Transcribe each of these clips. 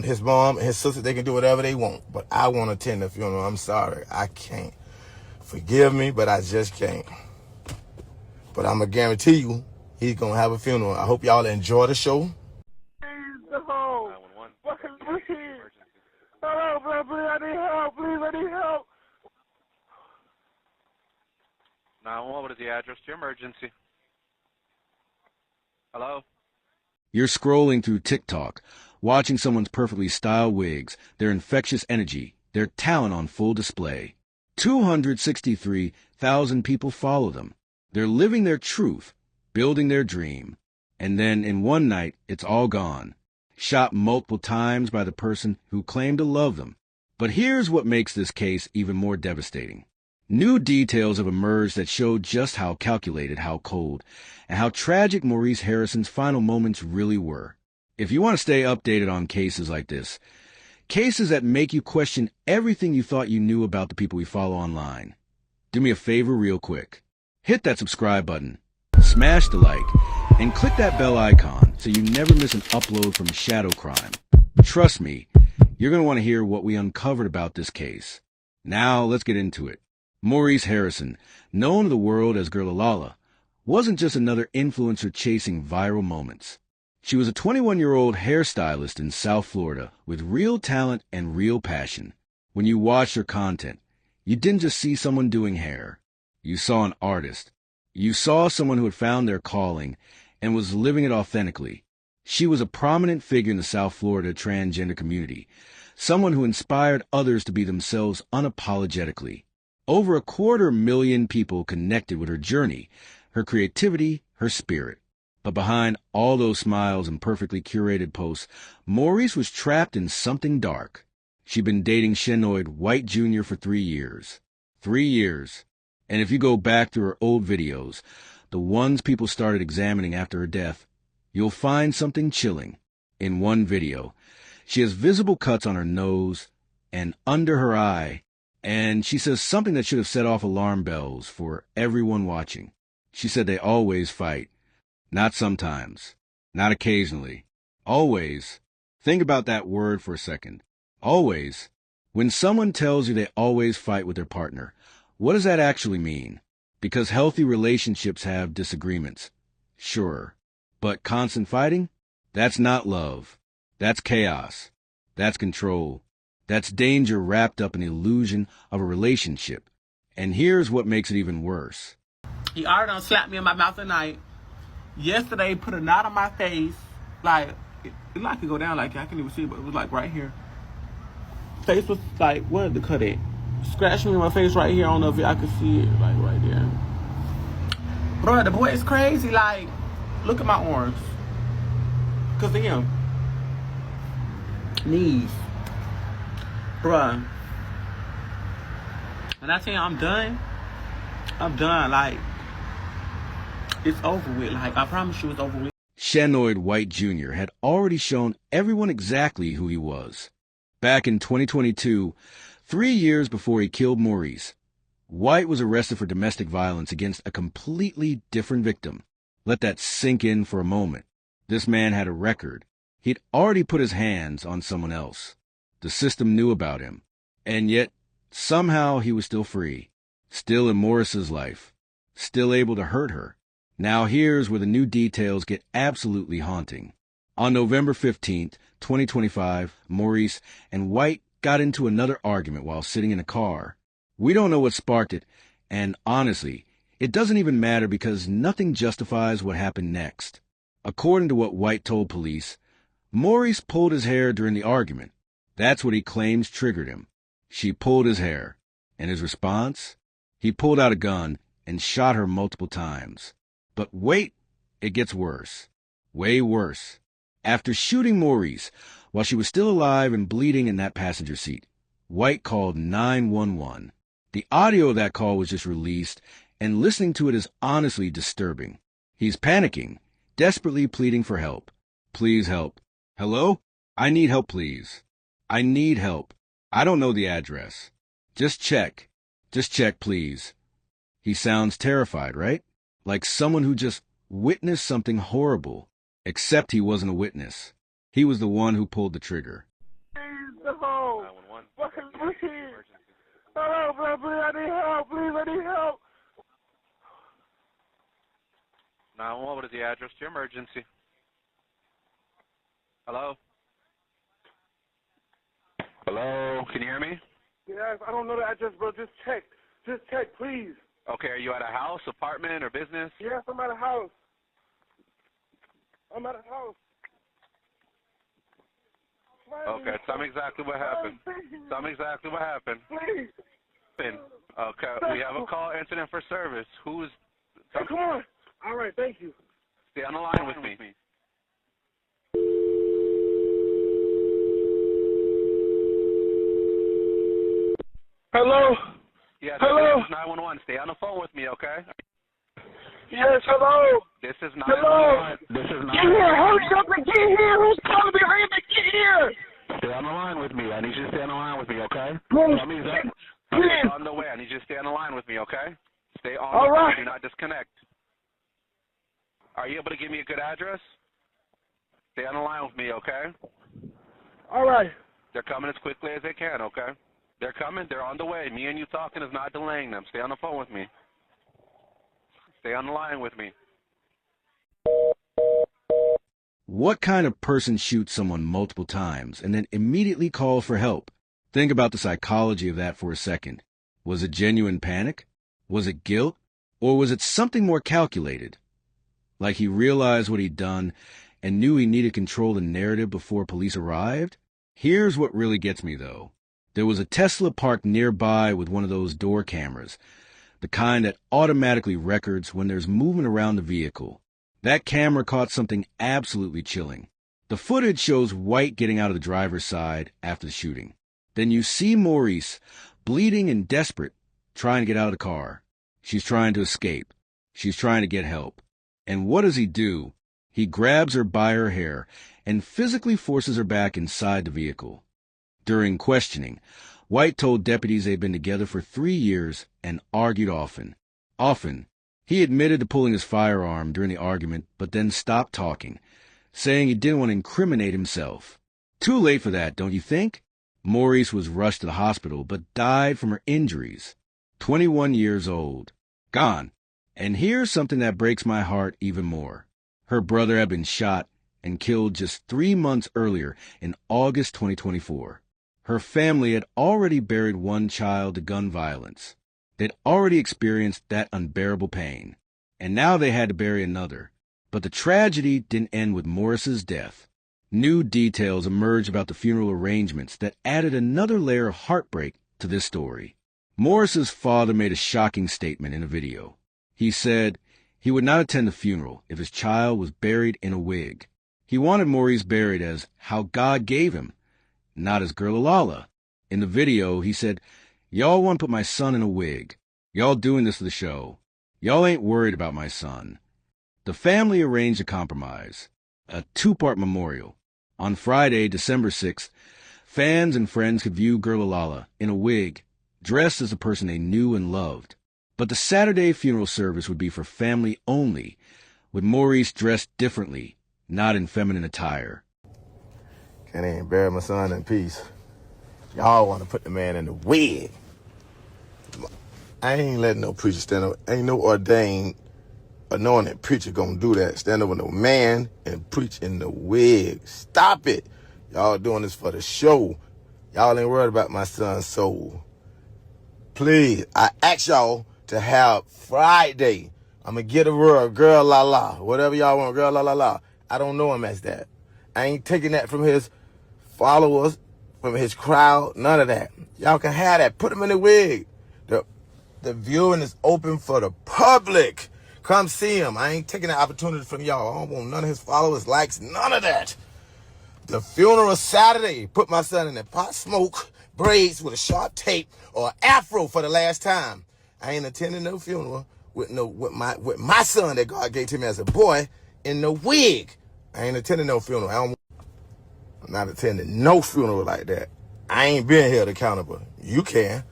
his mom and his sister, they can do whatever they want, but I want to attend the funeral. I'm sorry, I can't. Forgive me, but I just can't. But I'm gonna guarantee you, he's gonna have a funeral. I hope y'all enjoy the show. Hello, please, I need help. Please, I need help. 911, what is the address to your emergency? Hello? You're scrolling through TikTok, watching someone's perfectly styled wigs, their infectious energy, their talent on full display. 263,000 people follow them. They're living their truth, building their dream. And then in one night, it's all gone. Shot multiple times by the person who claimed to love them. But here's what makes this case even more devastating. New details have emerged that show just how calculated, how cold, and how tragic Maurice Harrison's final moments really were. If you want to stay updated on cases like this, cases that make you question everything you thought you knew about the people we follow online, do me a favor real quick. Hit that subscribe button, smash the like, and click that bell icon so you never miss an upload from Shadow Crime. Trust me, you're going to want to hear what we uncovered about this case. Now let's get into it. Maurice Harrison, known to the world as Girlalala, wasn't just another influencer chasing viral moments. She was a 21-year-old hairstylist in South Florida with real talent and real passion. When you watched her content, you didn't just see someone doing hair. You saw an artist. You saw someone who had found their calling and was living it authentically. She was a prominent figure in the South Florida transgender community, someone who inspired others to be themselves unapologetically. Over 250,000 people connected with her journey, her creativity, her spirit. But behind all those smiles and perfectly curated posts, Maurice was trapped in something dark. She'd been dating Shanoyd Whyte Jr. for 3 years. 3 years. And if you go back through her old videos, the ones people started examining after her death, you'll find something chilling. In one video, she has visible cuts on her nose and under her eye, and she says something that should have set off alarm bells for everyone watching. She said they always fight. Not sometimes. Not occasionally. Always. Think about that word for a second. Always. When someone tells you they always fight with their partner, what does that actually mean? Because healthy relationships have disagreements. Sure. But constant fighting? That's not love. That's chaos. That's control. That's danger wrapped up in the illusion of a relationship. And here's what makes it even worse. He already done slapped me in my mouth tonight. Yesterday, put a knot on my face. Like, it like could go down like that. I can't even see it, but it was like right here. Face was like, where did the cut at? Scratched me in my face right here. I don't know if I could see it, like right there. Bro, the boy is crazy. Like, look at my arms. Because of him. Knees. Bruh. When I tell you I'm done. Like, it's over with. Like, I promise you it's over with. Shanoyd Whyte Jr. had already shown everyone exactly who he was. Back in 2022, 3 years before he killed Maurice, Whyte was arrested for domestic violence against a completely different victim. Let that sink in for a moment. This man had a record. He'd already put his hands on someone else. The system knew about him. And yet, somehow he was still free. Still in Maurice's life. Still able to hurt her. Now here's where the new details get absolutely haunting. On November 15th, 2025, Maurice and Whyte got into another argument while sitting in a car. We don't know what sparked it, and honestly, it doesn't even matter because nothing justifies what happened next. According to what Whyte told police, Maurice pulled his hair during the argument. That's what he claims triggered him. She pulled his hair. And his response? He pulled out a gun and shot her multiple times. But wait, it gets worse. Way worse. After shooting Maurice, while she was still alive and bleeding in that passenger seat, Whyte called 911. The audio of that call was just released, and listening to it is honestly disturbing. He's panicking, desperately pleading for help. Please help. Hello? I need help, please. I need help. I don't know the address. Just check. Just check, please. He sounds terrified, right? Like someone who just witnessed something horrible. Except he wasn't a witness. He was the one who pulled the trigger. Please, no. 911. Please. Emergency. Hello, please, I need help. Please, I need help. 911, what is the address to your emergency? Hello? Hello, can you hear me? Yes, I don't know the address, bro. Just check. Just check, please. Okay, are you at a house, apartment, or business? Yes, I'm at a house. I'm at a house. Okay, tell me exactly what happened. Tell me exactly what happened. Please. Okay, we have a call incident for service. Who's... Hey, come on. All right, thank you. Stay on the line with me. Hello? Yes, Hello? this is 911. Stay on the phone with me, okay? Yes, hello? This is 911. Hello? This is 911. Get here. Hurry up and get here. Who's calling me? Hurry up and get here. Stay on the line with me. I need you to stay on the line with me, okay? Please. Tell me exactly. Please. On the way. I need you to stay on the line with me, okay? Stay on All the line. right. Do not disconnect. Are you able to give me a good address? Stay on the line with me, okay? All right. They're coming as quickly as they can, okay? They're coming. They're on the way. Me and you talking is not delaying them. Stay on the phone with me. Stay on the line with me. What kind of person shoots someone multiple times and then immediately calls for help? Think about the psychology of that for a second. Was it genuine panic? Was it guilt? Or was it something more calculated? Like he realized what he'd done and knew he needed to control the narrative before police arrived? Here's what really gets me, though. There was a Tesla parked nearby with one of those door cameras, the kind that automatically records when there's movement around the vehicle. That camera caught something absolutely chilling. The footage shows White getting out of the driver's side after the shooting. Then you see Maurice, bleeding and desperate, trying to get out of the car. She's trying to escape. She's trying to get help. And what does he do? He grabs her by her hair and physically forces her back inside the vehicle. During questioning, White told deputies they'd been together for 3 years and argued often. He admitted to pulling his firearm during the argument, but then stopped talking, saying he didn't want to incriminate himself. Too late for that, don't you think? Maurice was rushed to the hospital, but died from her injuries. 21 years old. Gone. And here's something that breaks my heart even more. Her brother had been shot and killed just 3 months earlier in August 2024. Her family had already buried one child to gun violence. They'd already experienced that unbearable pain. And now they had to bury another. But the tragedy didn't end with Maurice's death. New details emerged about the funeral arrangements that added another layer of heartbreak to this story. Maurice's father made a shocking statement in a video. He said he would not attend the funeral if his child was buried in a wig. He wanted Maurice buried as how God gave him, not as Girlalala. In the video, he said, "Y'all want to put my son in a wig. Y'all doing this for the show. Y'all ain't worried about my son." The family arranged a compromise, a 2-part memorial. On Friday, December 6th, fans and friends could view Girlalala in a wig, dressed as a person they knew and loved. But the Saturday funeral service would be for family only, with Maurice dressed differently, not in feminine attire. Can't even bury my son in peace. Y'all want to put the man in the wig. I ain't letting no preacher stand up. Ain't no ordained, anointed preacher gonna do that. Stand up with no man and preach in the wig. Stop it. Y'all doing this for the show. Y'all ain't worried about my son's soul. Please, I ask y'all to have Friday. I'm going to get a word, Girlalala. Whatever y'all want, Girlalala. I don't know him as that. I ain't taking that from his followers, from his crowd, none of that. Y'all can have that. Put him in the wig. The viewing is open for the public. Come see him. I ain't taking that opportunity from y'all. I don't want none of his followers, likes, none of that. The funeral Saturday. Put my son in the pot smoke, braids with a sharp tape, or afro for the last time. I ain't attending no funeral with my son that God gave to me as a boy in no wig. I ain't attending no funeral. I'm not attending no funeral like that. I ain't been held accountable. You can.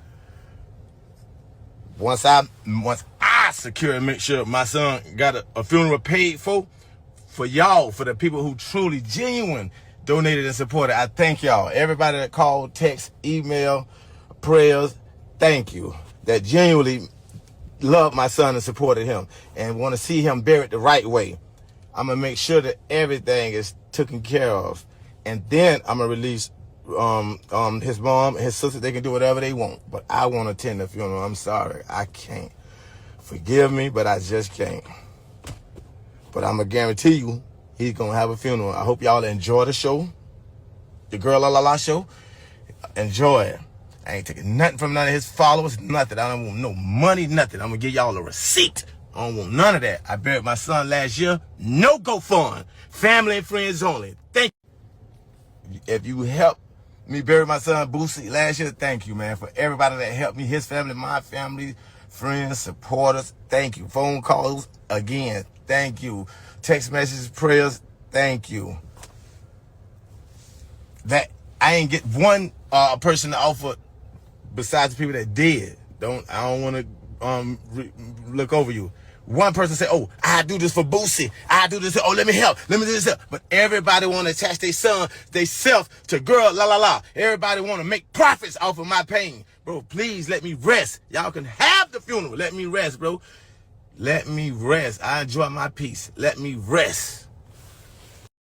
Once I secure and make sure my son got a funeral paid for y'all, for the people who truly genuine, donated and supported. I thank y'all. Everybody that called, text, email, prayers, thank you. That genuinely loved my son and supported him and want to see him buried the right way. I'm going to make sure that everything is taken care of. And then I'm going to release his mom and his sister. They can do whatever they want. But I want to attend the funeral. I'm sorry. I can't. Forgive me, but I just can't. But I'm going to guarantee you he's going to have a funeral. I hope y'all enjoy the show. The Girlalala show. Enjoy it. I ain't taking nothing from none of his followers, nothing. I don't want no money, nothing. I'm going to give y'all a receipt. I don't want none of that. I buried my son last year. No GoFund. Family and friends only. Thank you. If you helped me bury my son Boosie last year, thank you, man. For everybody that helped me, his family, my family, friends, supporters, thank you. Phone calls, again, thank you. Text messages, prayers, thank you. That I ain't get one person to offer besides the people that did. I don't want to look over you. One person said, "Oh, I do this for Boosie. I do this. Oh, let me help. Let me do this." But everybody want to attach their son, they self to Girlalala. Everybody want to make profits off of my pain, bro. Please let me rest. Y'all can have the funeral. Let me rest, bro. Let me rest. I enjoy my peace. Let me rest.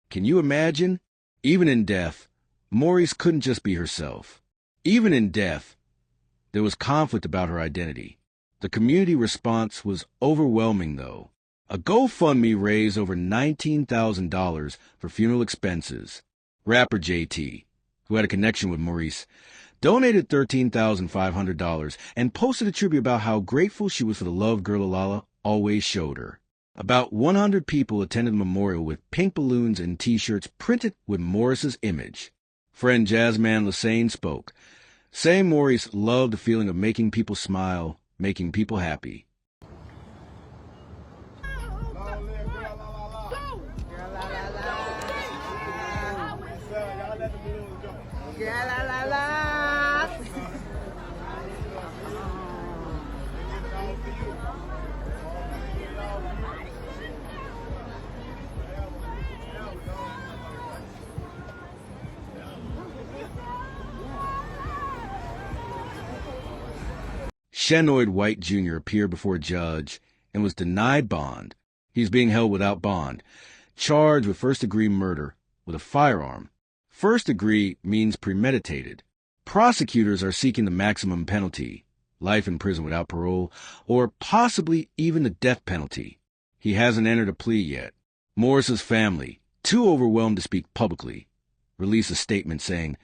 Can you imagine? Even in death, Maurice couldn't just be herself. Even in death, there was conflict about her identity. The community response was overwhelming, though. A GoFundMe raised over $19,000 for funeral expenses. Rapper JT, who had a connection with Maurice, donated $13,500 and posted a tribute about how grateful she was for the love Girlalala always showed her. About 100 people attended the memorial with pink balloons and T-shirts printed with Maurice's image. Friend Jazzman Lassane spoke, saying Maurice loved the feeling of making people smile, making people happy. Shanoyd Whyte Jr. appeared before a judge and was denied bond. He's being held without bond, charged with first-degree murder with a firearm. First degree means premeditated. Prosecutors are seeking the maximum penalty, life in prison without parole, or possibly even the death penalty. He hasn't entered a plea yet. Maurice's family, too overwhelmed to speak publicly, released a statement saying,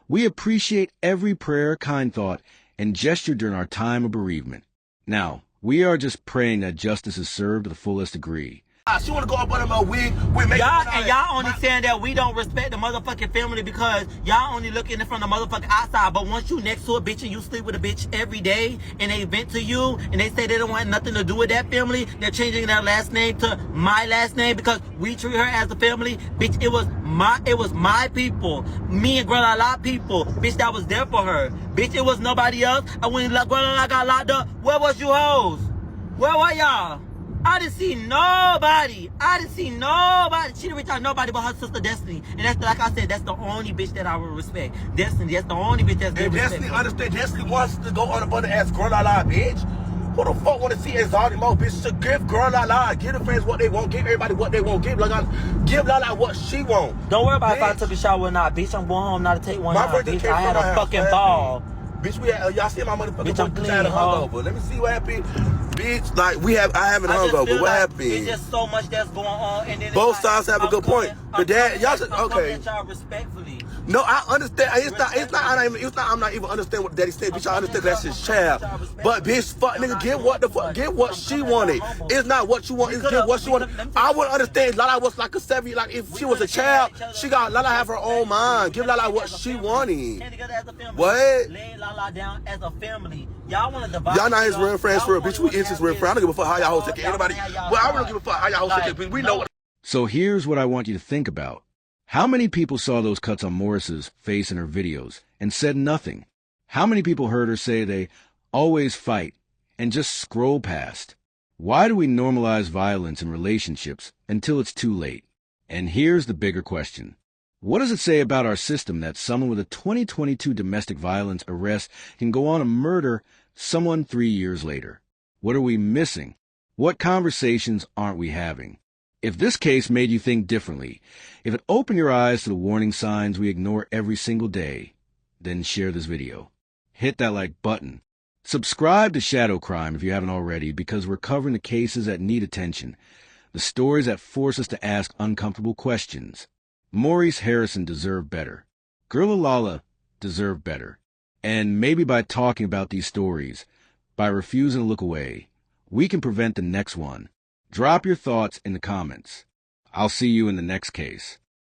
"We appreciate every prayer, kind thought, and gesture during our time of bereavement. Now, we are just praying that justice is served to the fullest degree." She want to go up under my wig. Y'all only saying that we don't respect the motherfucking family because y'all only looking from the motherfucking outside. But once you next to a bitch and you sleep with a bitch every day and they vent to you and they say they don't want nothing to do with that family, they're changing their last name to my last name because we treat her as a family. Bitch, it was my people. Me and Girlalala people. Bitch, that was there for her. Bitch, it was nobody else. And when Girlalala got locked up, where was you hoes? Where were y'all? I didn't see nobody. She didn't reach out nobody but her sister Destiny. And that's, like I said, that's the only bitch that I would respect. Destiny, that's the only bitch that's good. Destiny understand. Destiny wants to go on up under as Girlalala, bitch. Who the fuck want to see exotic more, bitch? So give Girlalala, give the fans what they want, give everybody what they want, give Lala what she want. Don't worry about if I took a shower or not, bitch. I'm going home not to take one out, bitch. I had a fucking ball. Bitch, y'all see my motherfucking bitch, I'm clean, hungover. Let me see what happened. Bitch, like I haven't hungover. What happened? It's just so much that's going on, and then both sides have a good point. But dad, y'all should, okay. Y'all respectfully. No, I understand. I'm not even understand what daddy said. Bitch, I understand that's his child. But bitch, fuck nigga, get what she wanted. It's not what you want. It's get what she wanted. I would understand. Lala was like a 7. Like if she was a child, Lala have her own mind. Give Lala what she wanted. What? Lay Lala down as a family. Y'all want to divide. Y'all not his real friends for real. Bitch, we is his real friend. I don't give a fuck how y'all hoes take anybody. But I don't give a fuck how y'all hoes take it. We know what. So here's what I want you to think about. How many people saw those cuts on Maurice's face in her videos and said nothing? How many people heard her say they always fight and just scroll past? Why do we normalize violence in relationships until it's too late? And here's the bigger question. What does it say about our system that someone with a 2022 domestic violence arrest can go on and murder someone 3 years later? What are we missing? What conversations aren't we having? If this case made you think differently, if it opened your eyes to the warning signs we ignore every single day, then share this video. Hit that like button. Subscribe to Shadow Crime if you haven't already, because we're covering the cases that need attention, the stories that force us to ask uncomfortable questions. Maurice Harrison deserved better. Girlalala deserved better. And maybe by talking about these stories, by refusing to look away, we can prevent the next one. Drop your thoughts in the comments. I'll see you in the next case.